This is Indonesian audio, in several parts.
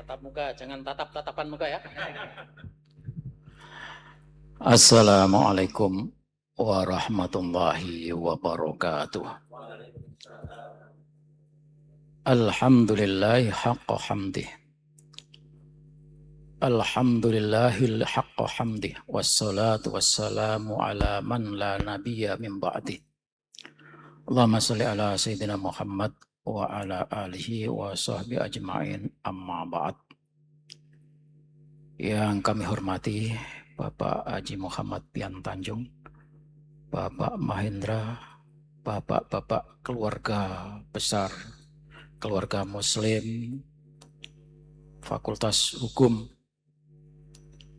tatap muka, jangan tatap-tatapan muka ya. Assalamualaikum warahmatullahi wabarakatuh. Alhamdulillahi haqqa hamdih. Alhamdulillahil haqqa hamdih. Wassalatu wassalamu ala man la nabiyya min ba'dih. Allahumma salli ala Sayyidina Muhammad wa ala alihi wa sahbihi ajma'in, amma ba'd. Yang kami hormati Bapak Haji Muhammad Pian Tanjung, Bapak Mahendra, Bapak-bapak keluarga besar, keluarga Muslim, Fakultas Hukum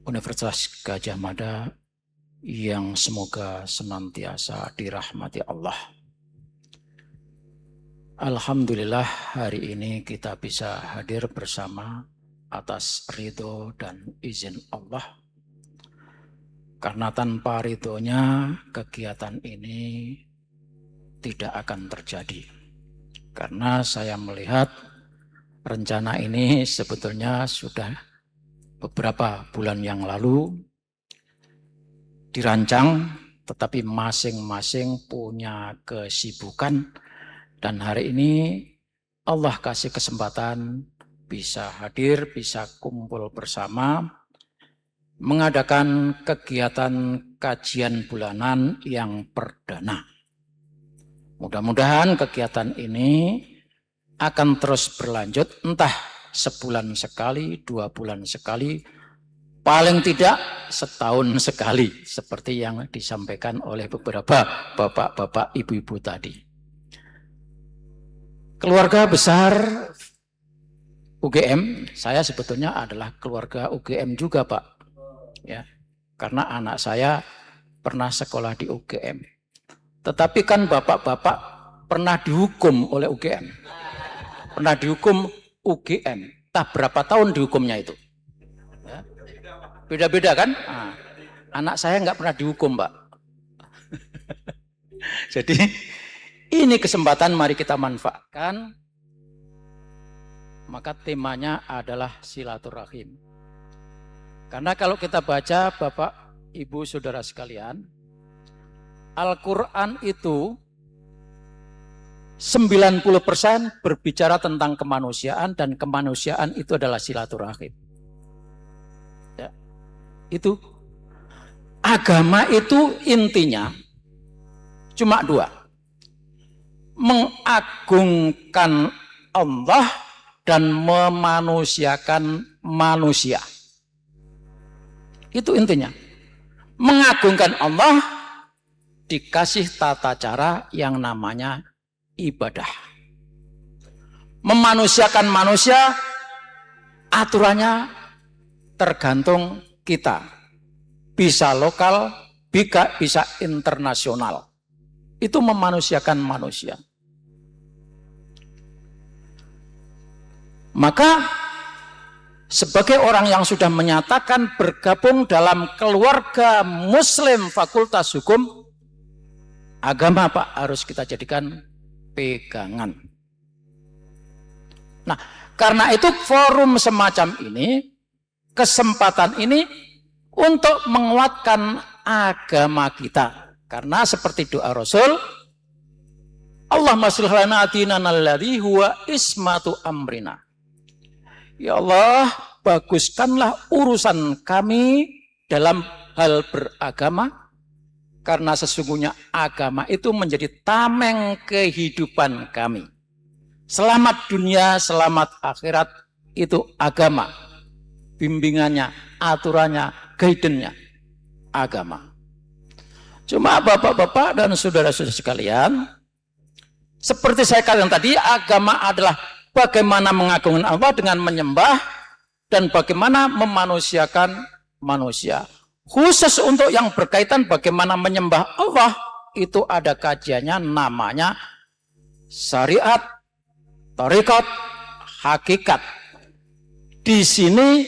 Universitas Gadjah Mada, yang semoga senantiasa dirahmati Allah. Alhamdulillah hari ini kita bisa hadir bersama atas ridho dan izin Allah. Karena tanpa ridhonya kegiatan ini tidak akan terjadi. Karena saya melihat rencana ini sebetulnya sudah beberapa bulan yang lalu dirancang, tetapi masing-masing punya kesibukan. Dan hari ini Allah kasih kesempatan bisa hadir, bisa kumpul bersama, mengadakan kegiatan kajian bulanan yang perdana. Mudah-mudahan kegiatan ini akan terus berlanjut, entah sebulan sekali, 2 bulan sekali, paling tidak setahun sekali, seperti yang disampaikan oleh beberapa bapak-bapak, ibu-ibu tadi. Keluarga besar UGM, saya sebetulnya adalah keluarga UGM juga, Pak. Ya, karena anak saya pernah sekolah di UGM. Tetapi kan bapak-bapak pernah dihukum oleh UGM. Pernah dihukum UGM. Entah berapa tahun dihukumnya itu. Ya. Beda-beda kan? Nah, anak saya nggak pernah dihukum, Pak. Jadi ini kesempatan mari kita manfaatkan. Maka temanya adalah silaturahim. Karena kalau kita baca Bapak, Ibu, Saudara sekalian, Al-Quran itu 90% berbicara tentang kemanusiaan, dan kemanusiaan itu adalah silaturahim. Ya, itu agama itu intinya cuma 2. Mengagungkan Allah dan memanusiakan manusia. Itu intinya. Mengagungkan Allah dikasih tata cara yang namanya ibadah. Memanusiakan manusia aturannya tergantung kita. Bisa lokal, bisa internasional. Itu memanusiakan manusia. Maka sebagai orang yang sudah menyatakan bergabung dalam keluarga Muslim Fakultas Hukum, agama, Pak, harus kita jadikan pegangan. Nah, karena itu forum semacam ini, kesempatan ini untuk menguatkan agama kita. Karena seperti doa Rasul, Allahumma shlih lana dinana alladzi huwa ismatu amrina. Ya Allah, baguskanlah urusan kami dalam hal beragama, karena sesungguhnya agama itu menjadi tameng kehidupan kami. Selamat dunia, selamat akhirat, itu agama. Bimbingannya, aturannya, guidance-nya, agama. Cuma bapak-bapak dan saudara-saudara sekalian, seperti saya katakan tadi, agama adalah bagaimana mengagungkan Allah dengan menyembah, dan bagaimana memanusiakan manusia. Khusus untuk yang berkaitan bagaimana menyembah Allah, itu ada kajiannya namanya syariat, tarekat, hakikat. Di sini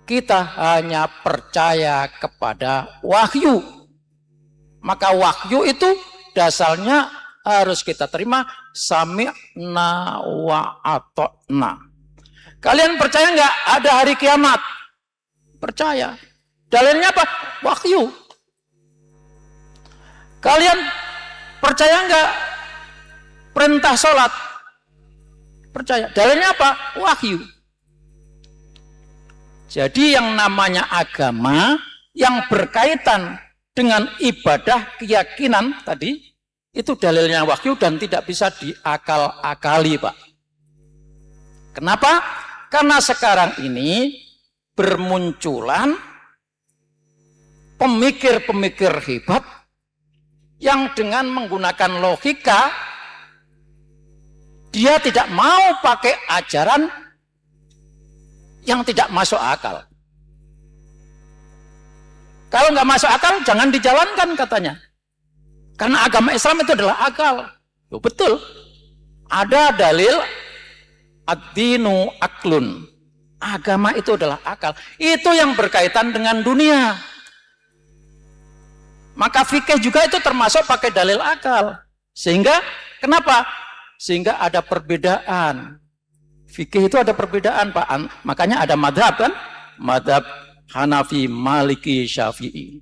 kita hanya percaya kepada wahyu. Maka wahyu itu dasarnya harus kita terima sami'na wa ata'na. Kalian percaya nggak ada hari kiamat? Percaya. Dalilnya apa? Wahyu. Kalian percaya nggak perintah sholat? Percaya. Dalilnya apa? Wahyu. Jadi yang namanya agama yang berkaitan dengan ibadah keyakinan tadi, itu dalilnya wahyu dan tidak bisa diakal-akali, Pak. Kenapa? Karena sekarang ini bermunculan pemikir-pemikir hebat yang dengan menggunakan logika, dia tidak mau pakai ajaran yang tidak masuk akal. Kalau nggak masuk akal, jangan dijalankan katanya. Karena agama Islam itu adalah akal. Loh, betul. Ada dalil ad-dinu aklun. Agama itu adalah akal. Itu yang berkaitan dengan dunia. Maka fikih juga itu termasuk pakai dalil akal. Sehingga, kenapa? Sehingga ada perbedaan. Fikih itu ada perbedaan, Pak. Makanya ada madhab kan? Madhab Hanafi, Maliki, Syafi'i.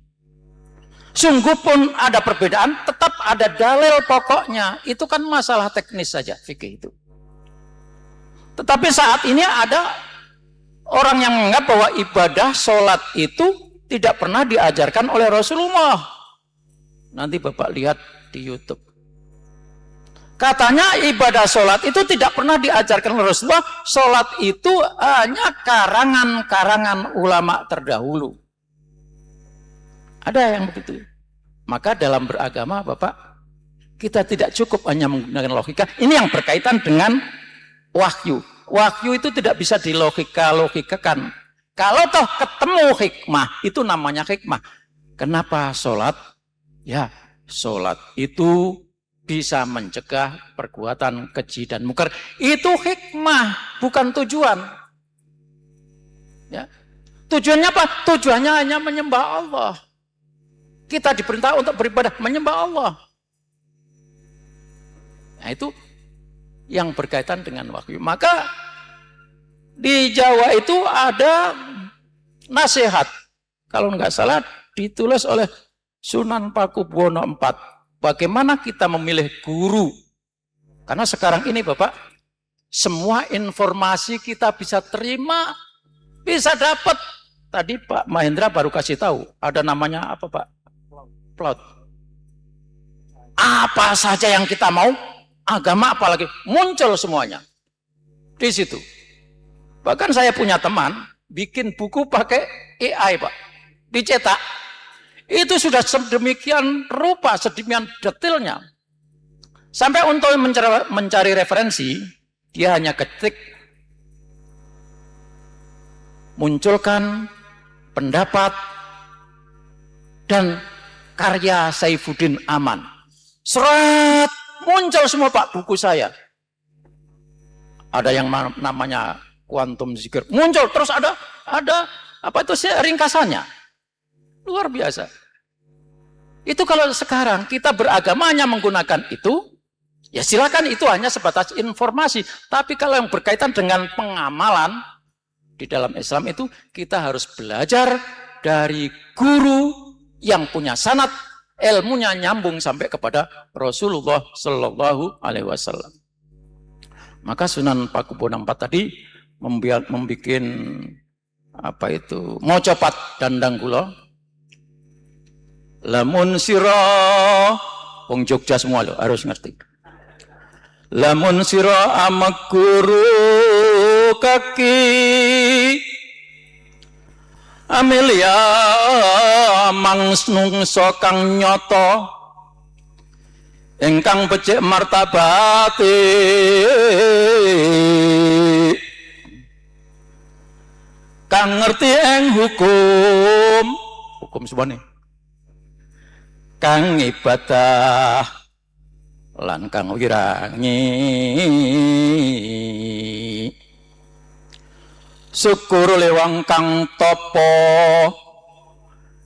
Sungguh pun ada perbedaan, tetap ada dalil pokoknya. Itu kan masalah teknis saja, fikih itu. Tetapi saat ini ada orang yang menganggap bahwa ibadah sholat itu tidak pernah diajarkan oleh Rasulullah. Nanti Bapak lihat di YouTube. Katanya ibadah sholat itu tidak pernah diajarkan oleh Rasulullah. Sholat itu hanya karangan-karangan ulama terdahulu. Ada yang begitu. Maka dalam beragama, Bapak, kita tidak cukup hanya menggunakan logika. Ini yang berkaitan dengan wahyu. Wahyu itu tidak bisa dilogika-logikakan. Kalau toh ketemu hikmah, itu namanya hikmah. Kenapa sholat? Ya, sholat itu bisa mencegah perbuatan keji dan mungkar. Itu hikmah, bukan tujuan. Ya. Tujuannya apa? Tujuannya hanya menyembah Allah. Kita diperintah untuk beribadah, menyembah Allah. Nah, itu yang berkaitan dengan wahyu. Maka di Jawa itu ada nasihat. Kalau nggak salah ditulis oleh Sunan Pakubuwono IV. Bagaimana kita memilih guru? Karena sekarang ini Bapak, semua informasi kita bisa terima, bisa dapat. Tadi Pak Mahendra baru kasih tahu, ada namanya apa Pak? Plot. Apa saja yang kita mau, agama apalagi, muncul semuanya. Di situ. Bahkan saya punya teman, bikin buku pakai AI Pak. Dicetak. Itu sudah sedemikian rupa, sedemikian detailnya. Sampai untuk mencari referensi, dia hanya ketik, munculkan pendapat dan karya Saifuddin Aman. Seret, muncul semua Pak buku saya. Ada yang namanya Quantum Zikir, muncul terus ada apa itu sih ringkasannya. Luar biasa. Itu kalau sekarang kita beragamanya menggunakan itu, ya silakan, itu hanya sebatas informasi. Tapi kalau yang berkaitan dengan pengamalan di dalam Islam itu, kita harus belajar dari guru yang punya sanad, ilmunya nyambung sampai kepada Rasulullah Shallallahu Alaihi Wasallam. Maka Sunan Pakubuwono IV tadi membuat apa itu mocopat dandang kula. Lamun sira wong Jogja semua loh harus ngerti. Lamun sira amek guru kaki Amelia mangsnungso kang nyoto ingkang becik martabate kang ngerti ing hukum sebane kang ibadah lan kang wirangi syukur lewang kang topo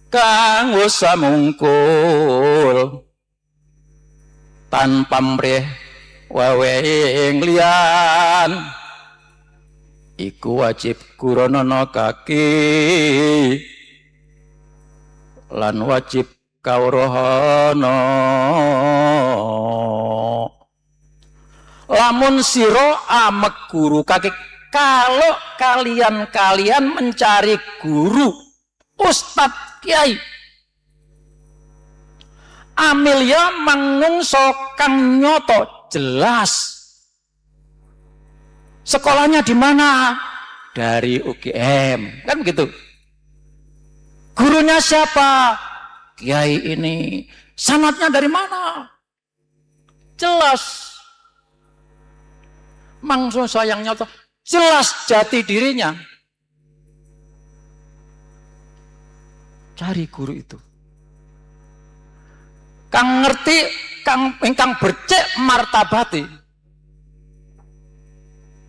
kang usa mungkul tanpa mrih wawing liyan iku wajib guronono kaki lan wajib kawruhana. Lamun siro amek guru kaki, kalau kalian mencari guru, ustadz, kiai, amilya mangungso kang nyoto jelas. Sekolahnya di mana? Dari UGM, kan begitu. Gurunya siapa? Kiai ini. Sanadnya dari mana? Jelas. Mangso sayang nyoto, jelas jati dirinya. Cari guru itu. Kang ngerti, kang bercek martabati.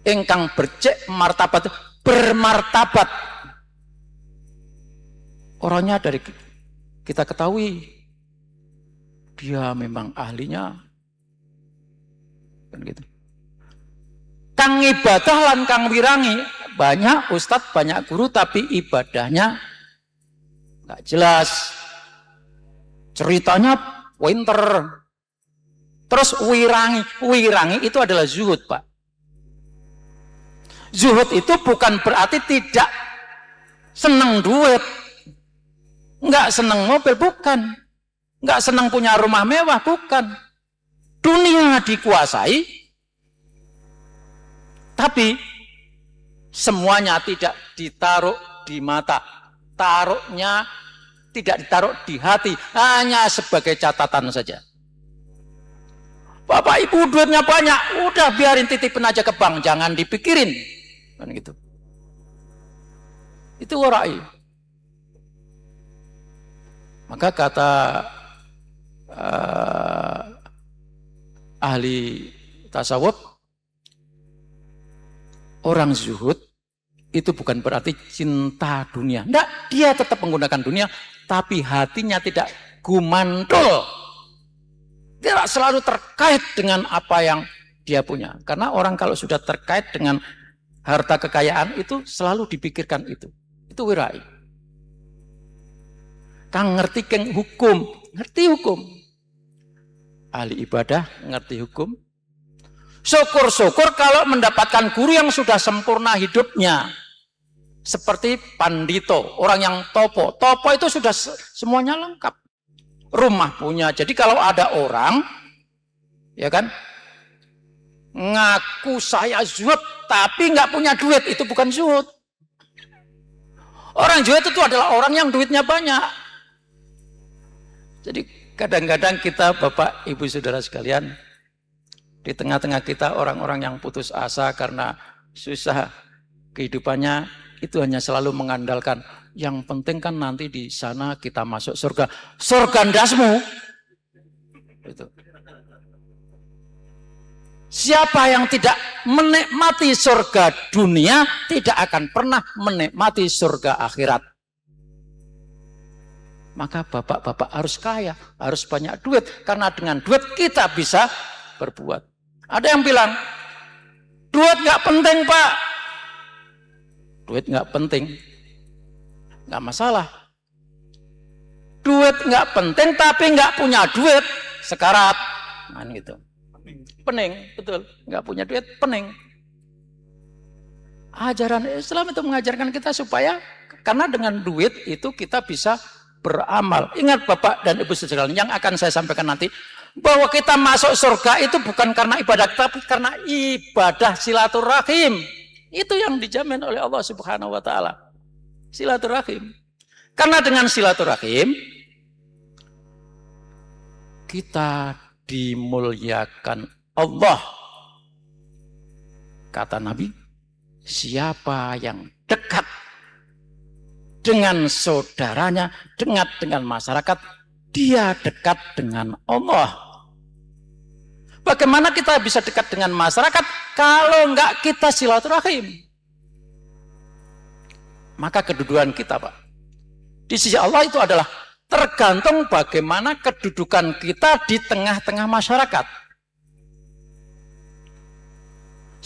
Ingkang bercek martabat, bermartabat. Orangnya dari kita ketahui, dia memang ahlinya, kan gitu. Kang ibadah lan kang wirangi, banyak ustadz, banyak guru, tapi ibadahnya nggak jelas. Ceritanya pinter. Terus wirangi itu adalah zuhud, Pak. Zuhud itu bukan berarti tidak senang duit, nggak senang mobil, bukan. Nggak senang punya rumah mewah, bukan. Dunia dikuasai, tapi semuanya tidak ditaruh di mata, taruhnya tidak ditaruh di hati, hanya sebagai catatan saja. Bapak ibu duitnya banyak, udah biarin titipin aja ke bank, jangan dipikirin, kan gitu. Itu warai. Maka kata ahli tasawuf, orang zuhud itu bukan berarti cinta dunia. Enggak, dia tetap menggunakan dunia, tapi hatinya tidak gumandul. Tidak selalu terkait dengan apa yang dia punya. Karena orang kalau sudah terkait dengan harta kekayaan itu selalu dipikirkan itu. Itu wirai. Kang ngerti keng hukum, ngerti hukum. Ahli ibadah ngerti hukum. Syukur-syukur kalau mendapatkan guru yang sudah sempurna hidupnya. Seperti pandito, orang yang topo. Topo itu sudah semuanya lengkap. Rumah punya. Jadi kalau ada orang, ya kan, ngaku saya zuhud, tapi nggak punya duit, itu bukan zuhud. Orang zuhud itu adalah orang yang duitnya banyak. Jadi kadang-kadang kita, Bapak, Ibu, Saudara sekalian, di tengah-tengah kita orang-orang yang putus asa karena susah kehidupannya, itu hanya selalu mengandalkan yang penting kan nanti di sana kita masuk surga. Surga ndasmu. Itu. Siapa yang tidak menikmati surga dunia tidak akan pernah menikmati surga akhirat. Maka bapak-bapak harus kaya, harus banyak duit, karena dengan duit kita bisa berbuat. Ada yang bilang, duit nggak penting, Pak. Duit nggak penting, nggak masalah. Duit nggak penting, tapi nggak punya duit, sekarat, kan gitu. Pening, betul. Nggak punya duit, pening. Ajaran Islam itu mengajarkan kita supaya, karena dengan duit itu kita bisa beramal. Ingat Bapak dan Ibu sekalian, yang akan saya sampaikan nanti, bahwa kita masuk surga itu bukan karena ibadah, tapi karena ibadah silaturahim. Itu yang dijamin oleh Allah Subhanahu wa Ta'ala. Silaturahim. Karena dengan silaturahim kita dimuliakan Allah. Kata Nabi, siapa yang dekat dengan saudaranya, dekat dengan masyarakat, dia dekat dengan Allah. Bagaimana kita bisa dekat dengan masyarakat kalau enggak kita silaturahim? Maka kedudukan kita, Pak, di sisi Allah itu adalah tergantung bagaimana kedudukan kita di tengah-tengah masyarakat.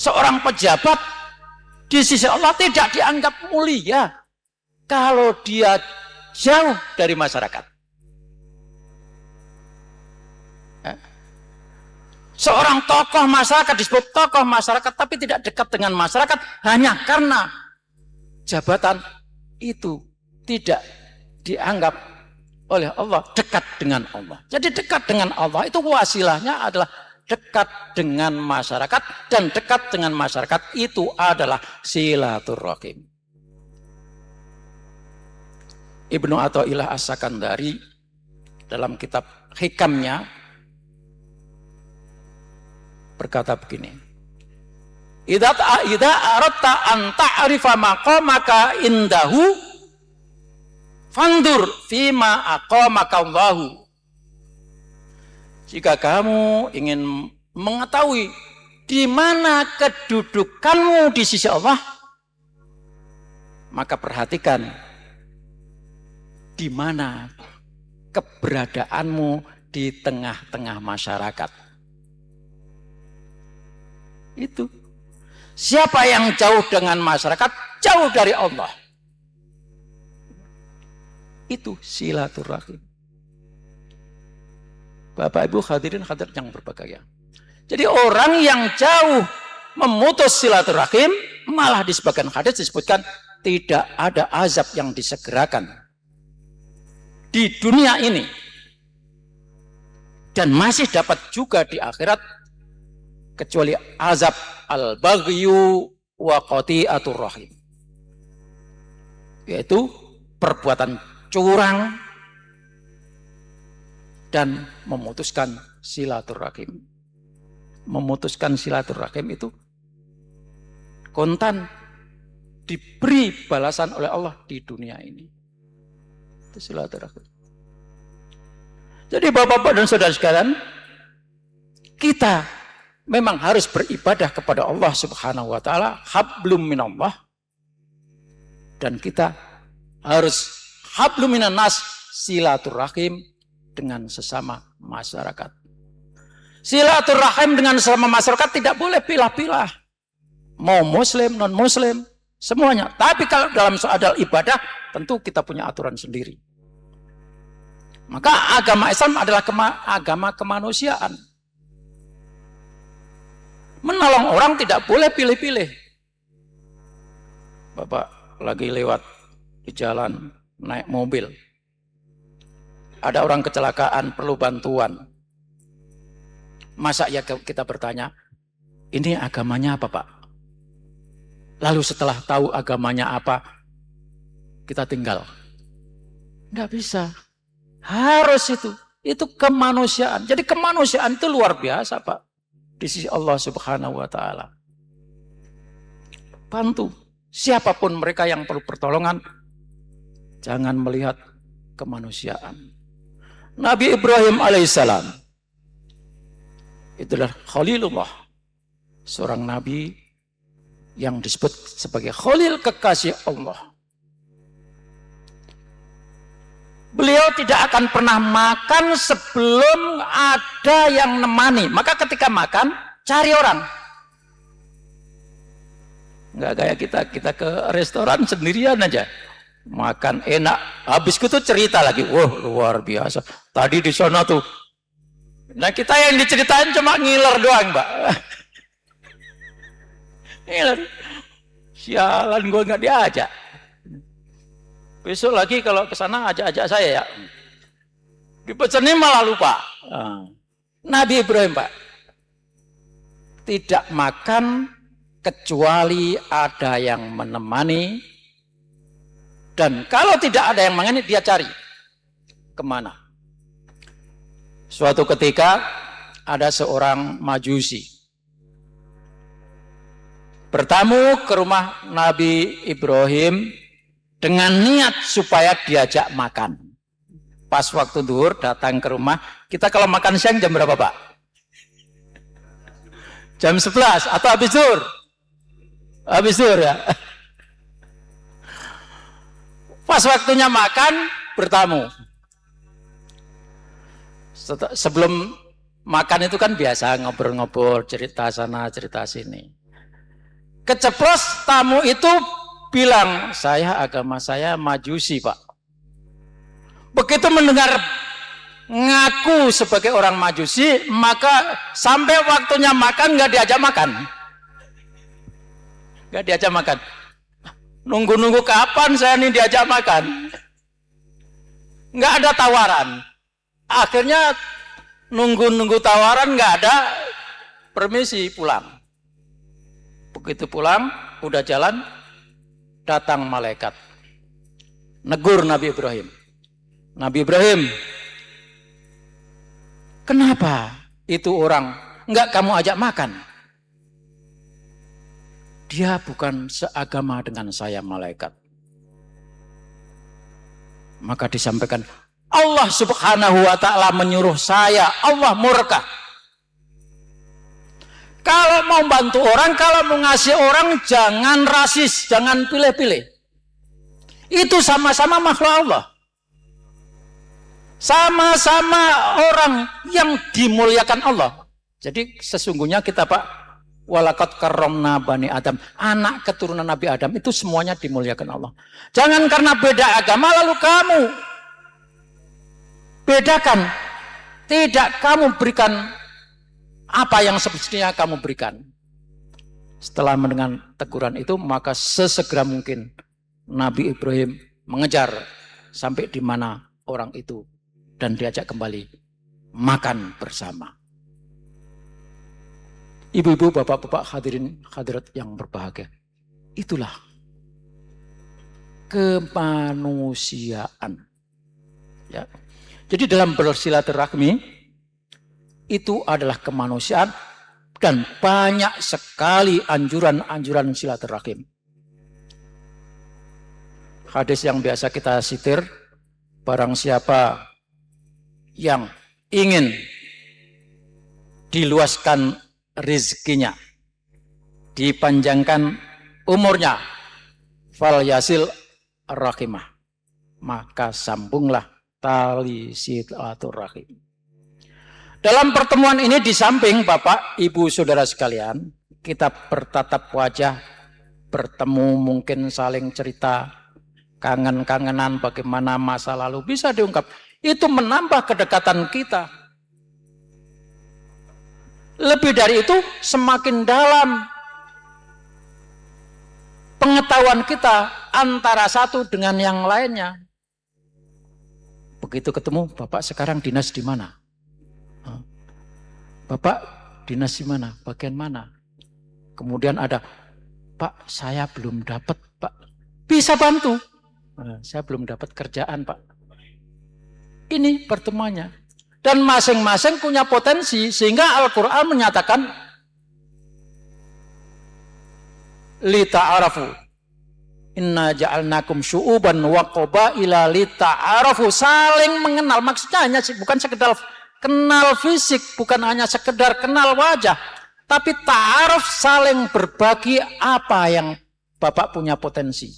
Seorang pejabat Di sisi Allah tidak dianggap mulia kalau dia jauh dari masyarakat. Seorang tokoh masyarakat disebut tokoh masyarakat tapi tidak dekat dengan masyarakat hanya karena jabatan itu tidak dianggap oleh Allah dekat dengan Allah. Jadi dekat dengan Allah itu wasilahnya adalah dekat dengan masyarakat, dan dekat dengan masyarakat itu adalah silaturahim. Ibnu Athaillah As-Sakandari dalam kitab Hikamnya berkata begini, Idza aradta an ta'rifa maqamaka indahu fandur fima aqamaka Allahu. Jika kamu ingin mengetahui di mana kedudukanmu di sisi Allah, maka perhatikan di mana keberadaanmu di tengah-tengah masyarakat. Itu. Siapa yang jauh dengan masyarakat, jauh dari Allah. Itu silaturahim. Bapak Ibu hadirin hadirat yang berbahagia. Jadi orang yang jauh memutus silaturahim, malah di sebagian hadis disebutkan tidak ada azab yang disegerakan di dunia ini, dan masih dapat juga di akhirat, kecuali azab al-baghyu wa qati'atur rahim, yaitu perbuatan curang dan memutuskan silaturahim. Memutuskan silaturahim itu kontan diberi balasan oleh Allah di dunia ini. Itu silaturahim. Jadi Bapak-bapak dan saudara sekalian, kita memang harus beribadah kepada Allah Subhanahu wa taala, hablum minallah, dan kita harus hablum minan nas, silaturahim dengan sesama masyarakat. Silaturahim dengan sesama masyarakat tidak boleh pilah-pilah. Mau muslim, non muslim, semuanya. Tapi kalau dalam soal ibadah, tentu kita punya aturan sendiri. Maka agama Islam adalah agama kemanusiaan. Menolong orang tidak boleh pilih-pilih. Bapak lagi lewat di jalan, naik mobil. Ada orang kecelakaan, perlu bantuan. Masa ya kita bertanya, ini agamanya apa Pak? Lalu setelah tahu agamanya apa, kita tinggal. Nggak bisa. Harus itu. Itu kemanusiaan. Jadi kemanusiaan itu luar biasa Pak. Di sisi Allah Subhanahu wa taala. Bantu siapapun mereka yang perlu pertolongan, jangan melihat kemanusiaan. Nabi Ibrahim alaihissalam itulah Khalilullah, seorang nabi yang disebut sebagai Khalil, kekasih Allah. Beliau tidak akan pernah makan sebelum ada yang nemani. Maka ketika makan, cari orang. Nggak kayak kita ke restoran sendirian aja. Makan enak. Habis itu cerita lagi. Wah, luar biasa. Tadi di sana tuh. Nah, kita yang diceritain cuma ngiler doang, Mbak. Ngiler. Sialan, gue nggak diajak. Besok lagi kalau ke sana ajak-ajak saya ya. Dipesenin malah lupa. Nabi Ibrahim Pak tidak makan kecuali ada yang menemani, dan kalau tidak ada yang menemani dia cari kemana. Suatu ketika ada seorang Majusi bertamu ke rumah Nabi Ibrahim dengan niat supaya diajak makan. Pas waktu zuhur datang ke rumah. Kita kalau makan siang jam berapa Pak? Jam 11 atau habis zuhur? Habis zuhur ya. Pas waktunya makan, bertamu. Sebelum makan itu kan biasa ngobrol-ngobrol, cerita sana, cerita sini. Keceplos tamu itu bilang, agama saya Majusi, Pak. Begitu mendengar ngaku sebagai orang Majusi, maka sampai waktunya makan nggak diajak makan. Nggak diajak makan. Nunggu-nunggu kapan saya nih diajak makan. Nggak ada tawaran. Akhirnya nunggu-nunggu tawaran nggak ada, permisi pulang. Begitu pulang, udah jalan, datang malaikat. Negur Nabi Ibrahim. Nabi Ibrahim, kenapa itu orang nggak kamu ajak makan? Dia bukan seagama dengan saya, malaikat. Maka disampaikan, Allah Subhanahu wa ta'ala menyuruh saya, Allah murka. Kalau mau bantu orang, kalau mau ngasih orang, jangan rasis, jangan pilih-pilih. Itu sama-sama makhluk Allah. Sama-sama orang yang dimuliakan Allah. Jadi sesungguhnya kita, Pak, walaqad karramna bani Adam, anak keturunan Nabi Adam itu semuanya dimuliakan Allah. Jangan karena beda agama lalu kamu bedakan. Tidak kamu berikan apa yang semestinya kamu berikan. Setelah mendengar teguran itu, maka sesegera mungkin Nabi Ibrahim mengejar sampai di mana orang itu dan diajak kembali makan bersama. Ibu-ibu, bapak-bapak, hadirin hadirat yang berbahagia. Itulah kemanusiaan. Ya. Jadi dalam bersilaturahmi itu adalah kemanusiaan dan banyak sekali anjuran-anjuran silaturahim. Hadis yang biasa kita sitir, barang siapa yang ingin diluaskan rezekinya, dipanjangkan umurnya, fal yasil rahimah, maka sambunglah tali silaturahim. Dalam pertemuan ini di samping Bapak, Ibu, Saudara sekalian, kita bertatap wajah, bertemu, mungkin saling cerita, kangen-kangenan bagaimana masa lalu bisa diungkap. Itu menambah kedekatan kita. Lebih dari itu, semakin dalam pengetahuan kita antara satu dengan yang lainnya. Begitu ketemu, Bapak sekarang dinas di mana? Bapak dinas di mana? Bagian mana? Kemudian ada, Pak, saya belum dapat, Pak. Bisa bantu? Saya belum dapat kerjaan, Pak. Ini pertemuannya. Dan masing-masing punya potensi, sehingga Al-Quran menyatakan, lita'arafu. Inna ja'alnakum syu'uban wa qabaila lita'arafu. Saling mengenal. Maksudnya hanya bukan sekedar kenal fisik, bukan hanya sekedar kenal wajah, tapi ta'aruf, saling berbagi apa yang Bapak punya potensi,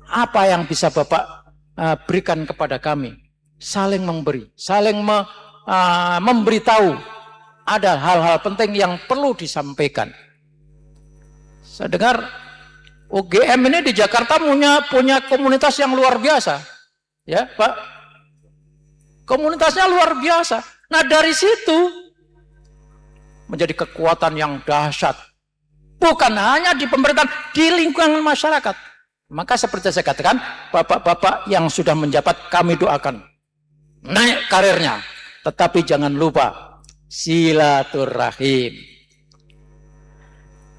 apa yang bisa Bapak berikan kepada kami, saling memberi, saling memberitahu ada hal-hal penting yang perlu disampaikan. Saya dengar UGM ini di Jakarta punya komunitas yang luar biasa, ya Pak, komunitasnya luar biasa. Nah dari situ menjadi kekuatan yang dahsyat. Bukan hanya di pemerintahan, di lingkungan masyarakat. Maka seperti saya katakan, bapak-bapak yang sudah menjabat kami doakan naik karirnya. Tetapi jangan lupa silaturahim.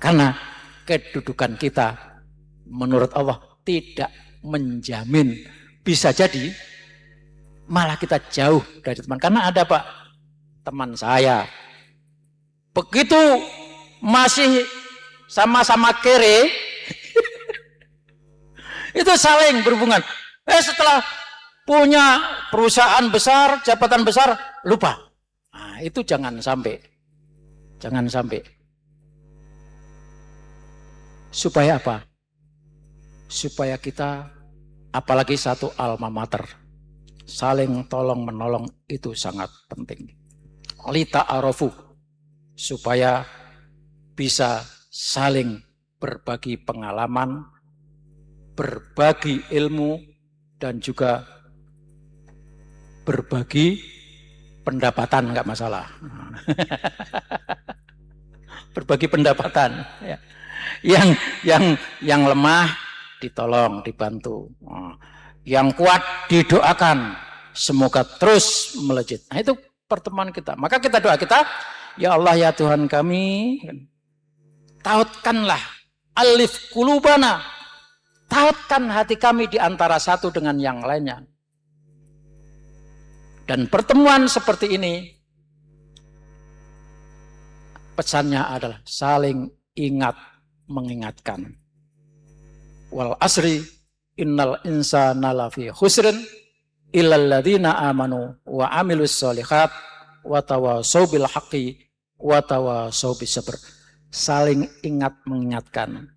Karena kedudukan kita menurut Allah tidak menjamin, bisa jadi malah kita jauh dari teman. Karena ada, Pak, teman saya begitu masih sama-sama kere itu saling berhubungan. Setelah punya perusahaan besar, jabatan besar, lupa. Nah, itu jangan sampai. Jangan sampai. Supaya apa? Supaya kita, apalagi satu alma mater, saling tolong menolong itu sangat penting. Lita arafu, supaya bisa saling berbagi pengalaman, berbagi ilmu, dan juga berbagi pendapatan, nggak masalah. Berbagi pendapatan. Ya. Yang lemah ditolong, dibantu. Yang kuat didoakan, semoga terus melejit. Nah itu pertemuan kita. Maka kita doa kita, ya Allah ya Tuhan kami, tautkanlah alif kulubana, tautkan hati kami di antara satu dengan yang lainnya. Dan pertemuan seperti ini, pesannya adalah saling ingat mengingatkan. Wal asri innal insana lafi khusrin illal ladzina amanu wa amilus sholihat wa tawasau bil haqqi wa tawasau bis sabr. Saling ingat mengingatkan.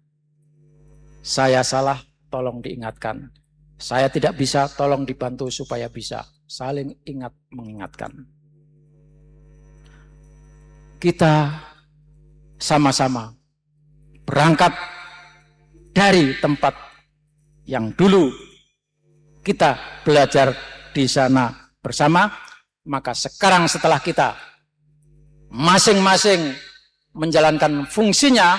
Saya salah, tolong diingatkan. Saya tidak bisa, tolong dibantu supaya bisa. Saling ingat mengingatkan. Kita sama-sama berangkat dari tempat yang dulu kita belajar di sana bersama, maka sekarang setelah kita masing-masing menjalankan fungsinya,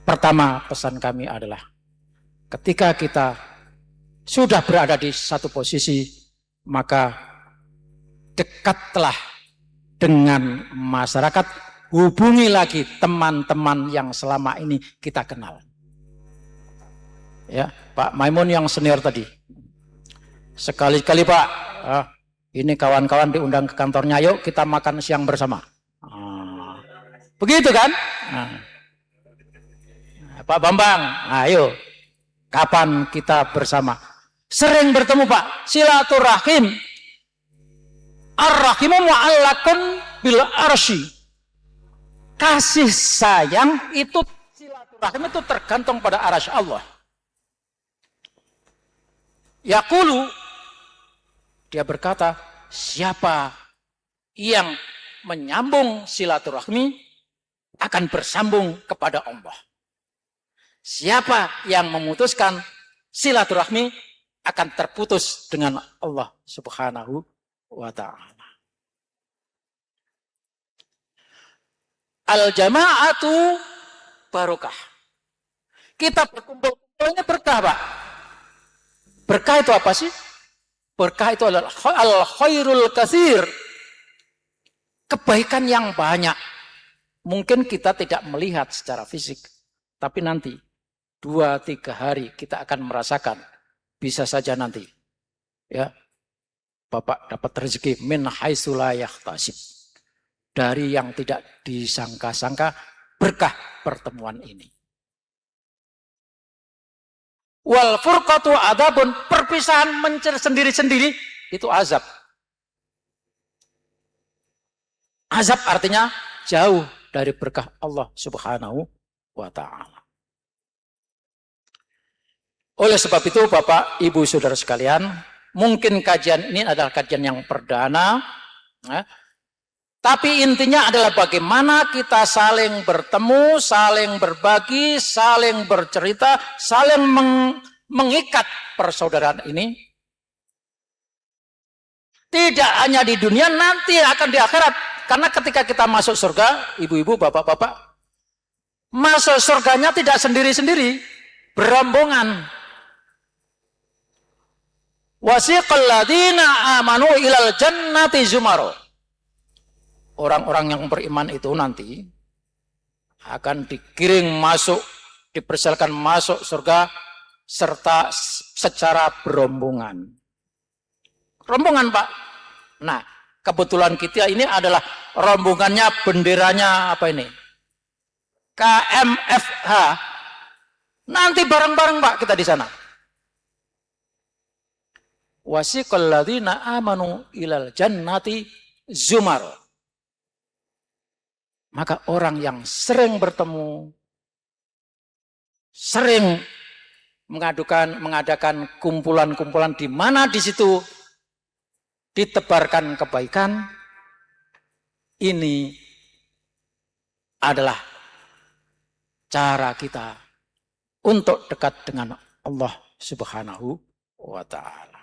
pertama pesan kami adalah ketika kita sudah berada di satu posisi, maka dekatlah dengan masyarakat, hubungi lagi teman-teman yang selama ini kita kenal. Ya, Pak Maimun yang senior tadi. Sekali-kali Pak, ini kawan-kawan diundang ke kantornya, yuk kita makan siang bersama. Begitu kan? Pak Bambang, ayo, kapan kita bersama? Sering bertemu Pak, silaturahim. Ar-rahimu mu'allakun bil arsy. Kasih sayang itu, silaturahim itu tergantung pada arasy Allah. Yaqulu, dia berkata, siapa yang menyambung silaturahmi akan bersambung kepada Allah. Siapa yang memutuskan silaturahmi akan terputus dengan Allah Subhanahu wa ta'ala. Al-jama'atu barokah. Kita berkumpul-kumpulnya berkah, Pak. Berkah itu apa sih? Berkah itu adalah al-khairul katsir. Kebaikan yang banyak. Mungkin kita tidak melihat secara fisik, tapi nanti 2-3 hari kita akan merasakan. Bisa saja nanti, ya, Bapak dapat rezeki min haitsu la yahtasib, dari yang tidak disangka-sangka, berkah pertemuan ini. Wal furqatu adzabun, perpisahan sendiri-sendiri itu azab. Azab artinya jauh dari berkah Allah Subhanahu wa ta'ala. Oleh sebab itu Bapak, Ibu, Saudara sekalian, mungkin kajian ini adalah kajian yang perdana, ya. Tapi intinya adalah bagaimana kita saling bertemu, saling berbagi, saling bercerita, saling mengikat persaudaraan ini. Tidak hanya di dunia, nanti akan di akhirat. Karena ketika kita masuk surga, ibu-ibu, bapak-bapak, masuk surganya tidak sendiri-sendiri, berombongan. Wasiqal ladzina amanu ilal jannati zumaro. Orang-orang yang beriman itu nanti akan digiring masuk, dipersilakan masuk surga serta secara berombongan. Rombongan, Pak. Nah, kebetulan kita ini adalah rombongannya, benderanya apa ini? KMFH. Nanti bareng-bareng, Pak, kita di sana. Wasiqal ladzina amanu ilal jannati zumar. Maka orang yang sering bertemu, sering mengadakan kumpulan-kumpulan di mana di situ ditebarkan kebaikan, ini adalah cara kita untuk dekat dengan Allah Subhanahu wa Ta'ala.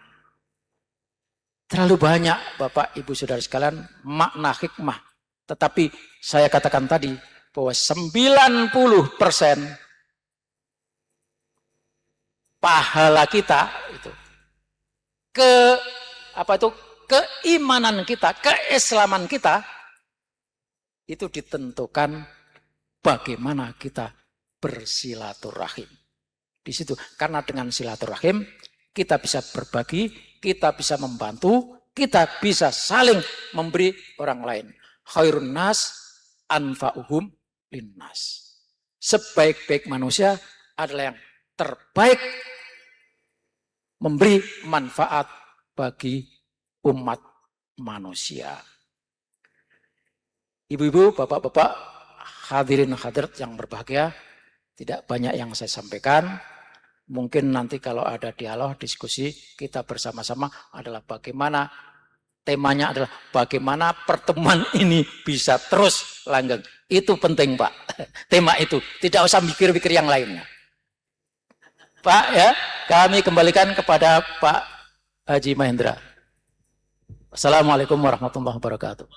Terlalu banyak Bapak Ibu Saudara sekalian makna hikmah. Tetapi saya katakan tadi bahwa 90% pahala kita itu keimanan kita, keislaman kita itu ditentukan bagaimana kita bersilaturahim. Di situ karena dengan silaturahim kita bisa berbagi, kita bisa membantu, kita bisa saling memberi orang lain. Khairun nas anfa'uhum linnas. Sebaik-baik manusia adalah yang terbaik memberi manfaat bagi umat manusia. Ibu-ibu, bapak-bapak, hadirin hadirat yang berbahagia, tidak banyak yang saya sampaikan. Mungkin nanti kalau ada dialog, diskusi, kita bersama-sama adalah bagaimana, temanya adalah bagaimana pertemuan ini bisa terus langgeng. Itu penting Pak, tema itu. Tidak usah mikir-mikir yang lainnya. Pak ya, kami kembalikan kepada Pak Haji Mahendra. Assalamualaikum warahmatullahi wabarakatuh.